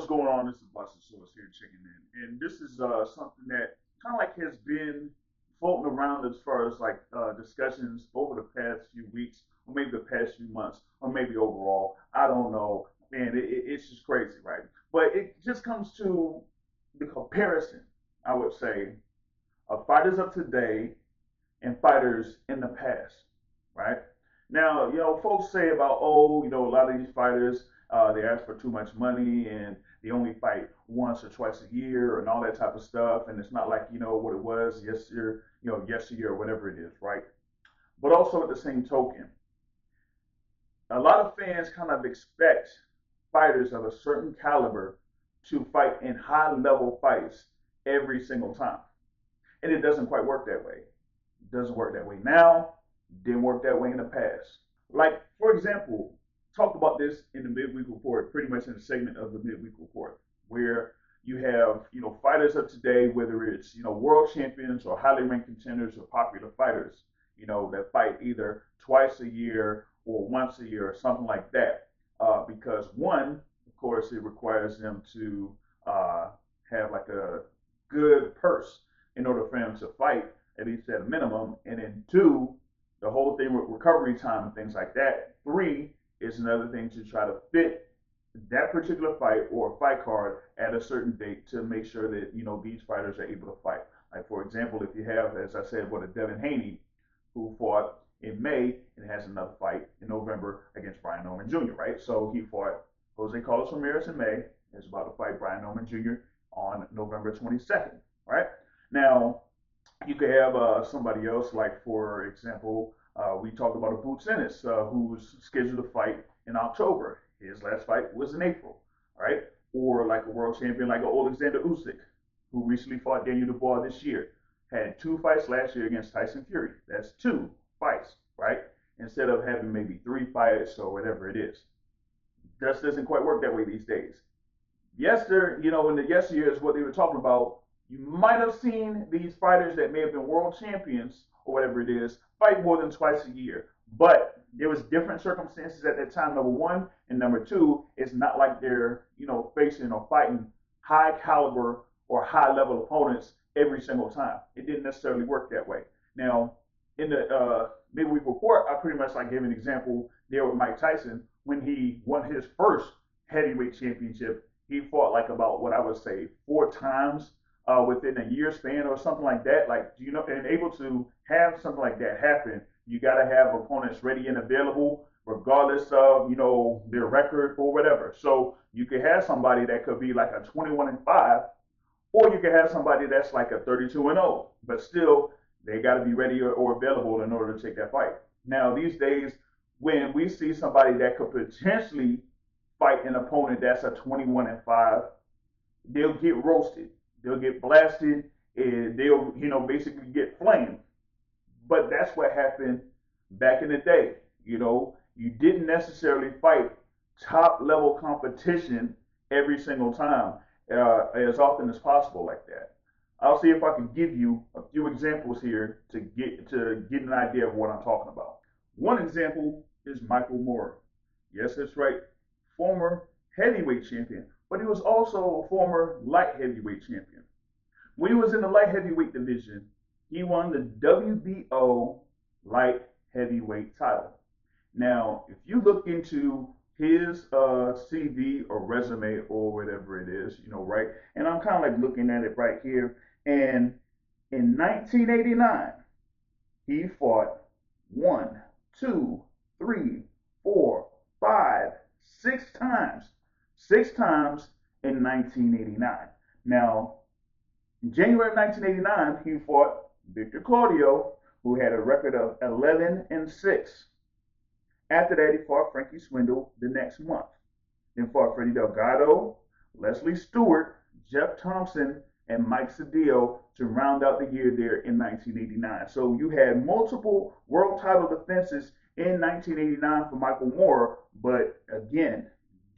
what's going on? This is Blessed Source here checking in, and this is something that kind of like has been floating around as far as like discussions over the past few weeks, or maybe the past few months, or maybe overall. I don't know, man. It's just crazy, right? But it just comes to the comparison, I would say, of fighters of today and fighters in the past, right? Now, folks say about, oh, a lot of these fighters, they ask for too much money and they only fight once or twice a year and all that type of stuff. And it's not like, what it was yesteryear or whatever it is, right? But also at the same token, a lot of fans kind of expect fighters of a certain caliber to fight in high level fights every single time. And it doesn't quite work that way. It doesn't work that way now, didn't work that way in the past. Like, for example, talked about this in the midweek report, pretty much in the segment of the midweek report, where you have, fighters of today, whether it's, world champions or highly ranked contenders or popular fighters, that fight either twice a year or once a year or something like that. Because one, of course, it requires them to have like a good purse in order for them to fight, at least at a minimum. And then two, the whole thing with recovery time and things like that. Three is another thing to try to fit that particular fight or fight card at a certain date to make sure that these fighters are able to fight. Like, for example, if you have, as I said, what a Devin Haney, who fought in May and has another fight in November against Brian Norman Jr., right? So he fought Jose Carlos Ramirez in May, is about to fight Brian Norman Jr. on November 22nd, right? Now, you could have somebody else, like, for example, we talked about a Boots Ennis, who's scheduled to fight in October. His last fight was in April, right? Or like a world champion like Alexander Usyk, who recently fought Daniel Dubois this year. Had two fights last year against Tyson Fury. That's two fights, right? Instead of having maybe three fights or whatever it is. Just doesn't quite work that way these days. In the yesteryear is what they were talking about. You might have seen these fighters that may have been world champions or whatever it is fight more than twice a year. But there was different circumstances at that time, number one. And number two, it's not like they're, facing or fighting high caliber or high level opponents every single time. It didn't necessarily work that way. Now, in the midweek report, I pretty much gave an example there with Mike Tyson. When he won his first heavyweight championship, he fought about what I would say 4 times within a year span or something like that. And able to have something like that happen, you got to have opponents ready and available, regardless of, their record or whatever. So you could have somebody that could be like a 21-5, or you could have somebody that's like a 32-0, but still they got to be ready or available in order to take that fight. Now, these days, when we see somebody that could potentially fight an opponent that's a 21-5, they'll get roasted. They'll get blasted, and they'll, basically get flamed. But that's what happened back in the day. You didn't necessarily fight top level competition every single time as often as possible like that. I'll see if I can give you a few examples here to get an idea of what I'm talking about. One example is Michael Moorer. Yes, that's right, former heavyweight champion, but he was also a former light heavyweight champion. When he was in the light heavyweight division, he won the WBO light heavyweight title. Now, if you look into his CV or resume or whatever it is, right? And I'm kind of looking at it right here. And in 1989, he fought 1, 2, 3, 4, 5, 6 times. 6 times in 1989. Now, in January of 1989, he fought Victor Claudio, who had a record of 11-6. After that, he fought Frankie Swindle the next month. Then fought Freddie Delgado, Leslie Stewart, Jeff Thompson, and Mike Cedillo to round out the year there in 1989. So you had multiple world title defenses in 1989 for Michael Moorer, but again,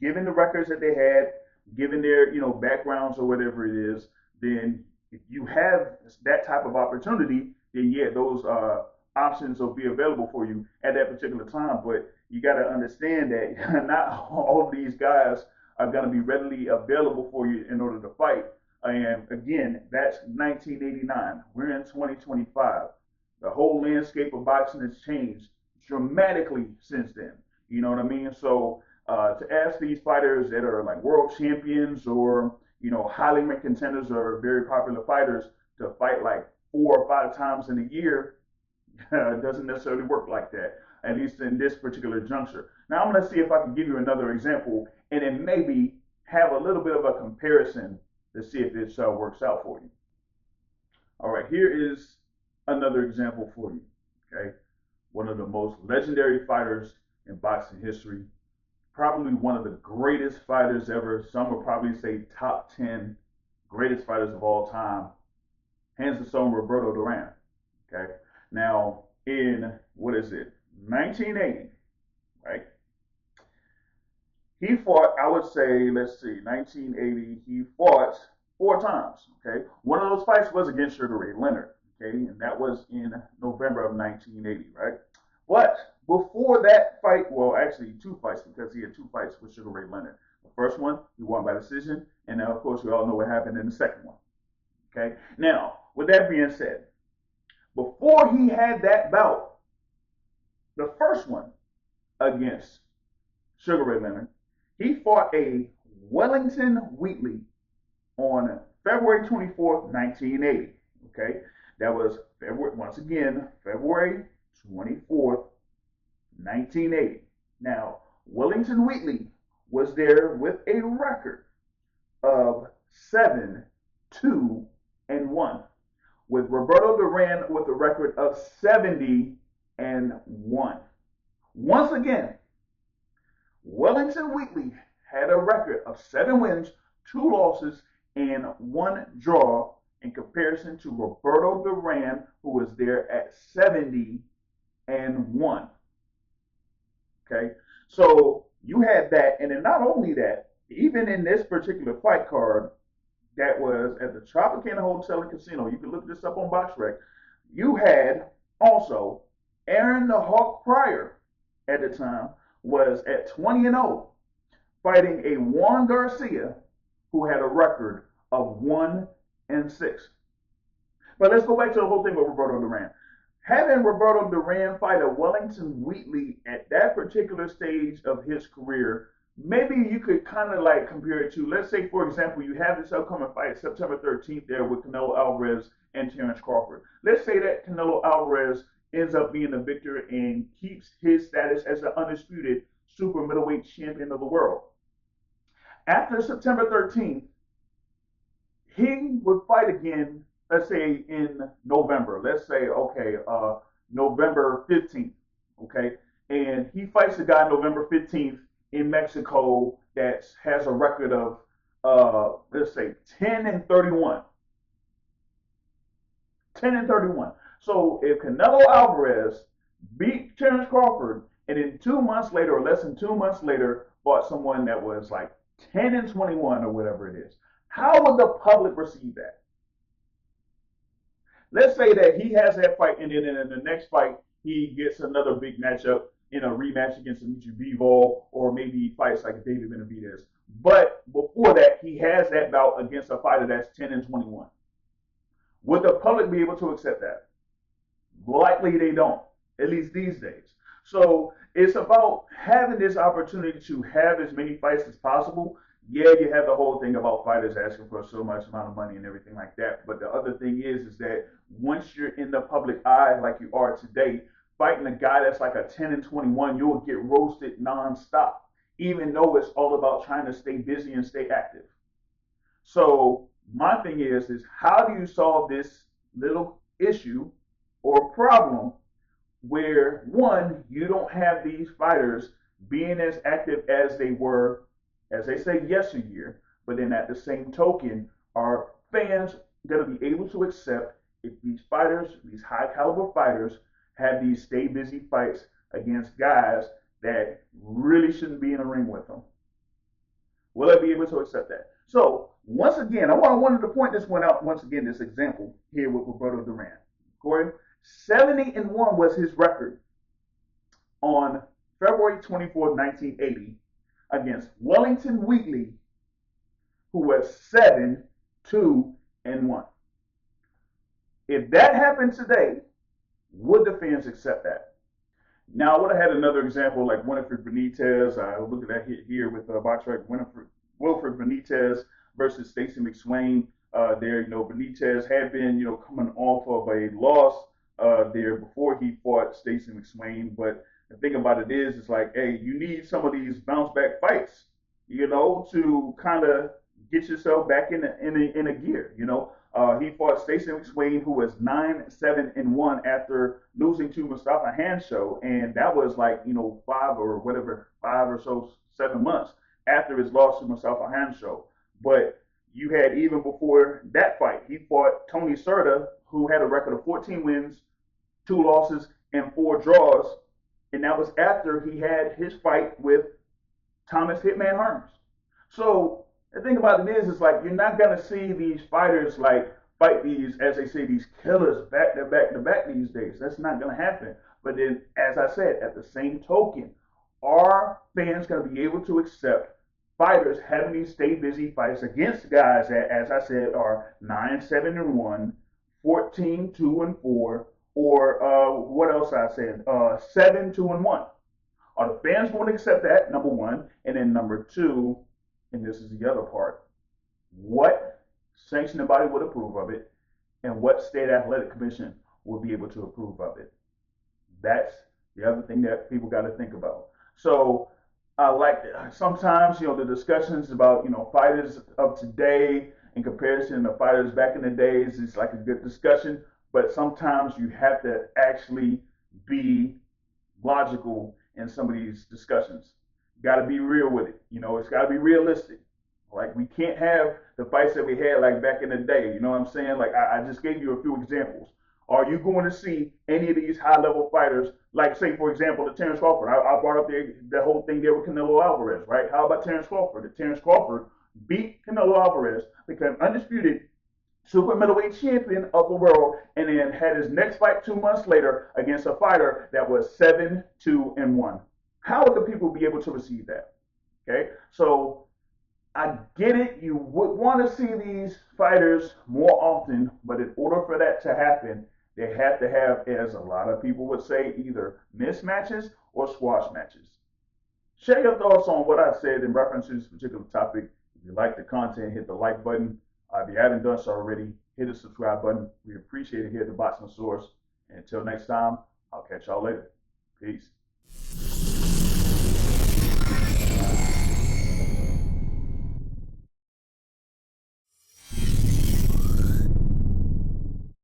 given the records that they had, given their backgrounds or whatever it is, then if you have that type of opportunity, then yeah, those options will be available for you at that particular time. But you got to understand that not all of these guys are going to be readily available for you in order to fight. And again, that's 1989. We're in 2025. The whole landscape of boxing has changed dramatically since then. You know what I mean? So to ask these fighters that are like world champions or highly ranked contenders or very popular fighters to fight like 4 or 5 times in a year doesn't necessarily work like that, at least in this particular juncture. Now I'm going to see if I can give you another example and then maybe have a little bit of a comparison to see if this works out for you. All right, here is another example for you. Okay, one of the most legendary fighters in boxing history, probably one of the greatest fighters ever. Some would probably say top 10 greatest fighters of all time. Hands the song Roberto Duran. Okay, now in what is it, 1980, right? He fought, I would say, let's see, 1980, he fought 4 times, okay? One of those fights was against Sugar Ray Leonard, okay? And that was in November of 1980, right? But before that fight, well, actually 2 fights, because he had 2 fights with Sugar Ray Leonard. The first one, he won by decision, and then, of course, we all know what happened in the second one, okay? Now, with that being said, before he had that bout, the first one against Sugar Ray Leonard, he fought a Wellington Wheatley on February 24th, 1980. Okay, that was February, once again, February 24th, 1980. Now, Wellington Wheatley was there with a record of 7-2-1, with Roberto Duran with a record of 70-1. Once again, Wellington Wheatley had a record of 7 wins, 2 losses, and 1 draw in comparison to Roberto Duran, who was there at 70-1. Okay, so you had that, and then not only that, even in this particular fight card that was at the Tropicana Hotel and Casino, you can look this up on BoxRec, you had also Aaron the Hawk Pryor at the time was at 20-0, fighting a Juan Garcia who had a record of 1-6. But let's go back to the whole thing with Roberto Duran. Having Roberto Duran fight a Wellington Wheatley at that particular stage of his career, maybe you could kind of like compare it to, let's say, for example, you have this upcoming fight September 13th there with Canelo Alvarez and Terence Crawford. Let's say that Canelo Alvarez ends up being the victor and keeps his status as the undisputed super middleweight champion of the world. After September 13th, he would fight again, let's say in November. Let's say, okay, November 15th, okay? And he fights a guy November 15th in Mexico that has a record of, let's say, 10-31. 10-31. So if Canelo Alvarez beat Terence Crawford and then 2 months later or less than 2 months later fought someone that was like 10-21 or whatever it is, how would the public receive that? Let's say that he has that fight and then in the next fight he gets another big matchup in a rematch against Dimitri Bivol, or maybe he fights like David Benavidez. But before that, he has that bout against a fighter that's 10-21. Would the public be able to accept that? Likely they don't, at least these days. So it's about having this opportunity to have as many fights as possible. Yeah, you have the whole thing about fighters asking for so much amount of money and everything like that. But the other thing is that once you're in the public eye like you are today, fighting a guy that's like a 10-21, you'll get roasted nonstop, even though it's all about trying to stay busy and stay active. So my thing is how do you solve this little issue or problem where, one, you don't have these fighters being as active as they were, as they say, yesteryear, but then at the same token, are fans going to be able to accept if these fighters, these high caliber fighters, have these stay busy fights against guys that really shouldn't be in a ring with them? Will I be able to accept that? So once again, I wanted to point this one out once again, this example here with Roberto Duran. Corey, 70-1 was his record on February 24, 1980, against Wellington Wheatley, who was 7-2-1. If that happened today, would the fans accept that? Now, I would have had another example like Winifred Benitez. I look at that here with boxer Wilfred Benitez versus Stacey McSwain. There, Benitez had been, coming off of a loss there before he fought Stacey McSwain. But the thing about it is, it's like, hey, you need some of these bounce back fights, to kind of get yourself back in a gear. He fought Stacey McSwain, who was 9-7-1 after losing to Mustafa Hansho, and that was like 5 or 7 months after his loss to Mustafa Hansho. But you had even before that fight, he fought Tony Serta, who had a record of 14 wins, 2 losses, and 4 draws, and that was after he had his fight with Thomas Hitman Hearns. So the thing about it is, it's like you're not gonna see these fighters like fight these, as they say, these killers back to back to back these days. That's not gonna happen. But then, as I said, at the same token, are fans gonna be able to accept fighters having these stay busy fights against guys that, as I said, are 9-7-1, 14-2-4, or what else I said, 7-2-1? Are the fans going to accept that? Number one, and then number two, and this is the other part, what sanctioning body would approve of it, and what state athletic commission will be able to approve of it? That's the other thing that people got to think about. So I like sometimes the discussions about fighters of today in comparison to fighters back in the days is like a good discussion, but sometimes you have to actually be logical in some of these discussions. Got to be real with it. It's got to be realistic. Like, we can't have the fights that we had like back in the day. You know what I'm saying? Like, I just gave you a few examples. Are you going to see any of these high level fighters, like, say, for example, the Terrence Crawford? I brought up the whole thing there with Canelo Alvarez, right? How about Terrence Crawford? If Terrence Crawford beat Canelo Alvarez, became undisputed super middleweight champion of the world, and then had his next fight 2 months later against a fighter that was 7-2-1. How would the people be able to receive that? Okay, so I get it. You would want to see these fighters more often, but in order for that to happen, they have to have, as a lot of people would say, either mismatches or squash matches. Share your thoughts on what I said in reference to this particular topic. If you like the content, hit the like button. If you haven't done so already, hit the subscribe button. We appreciate it here at the Boxing Source. And until next time, I'll catch y'all later. Peace.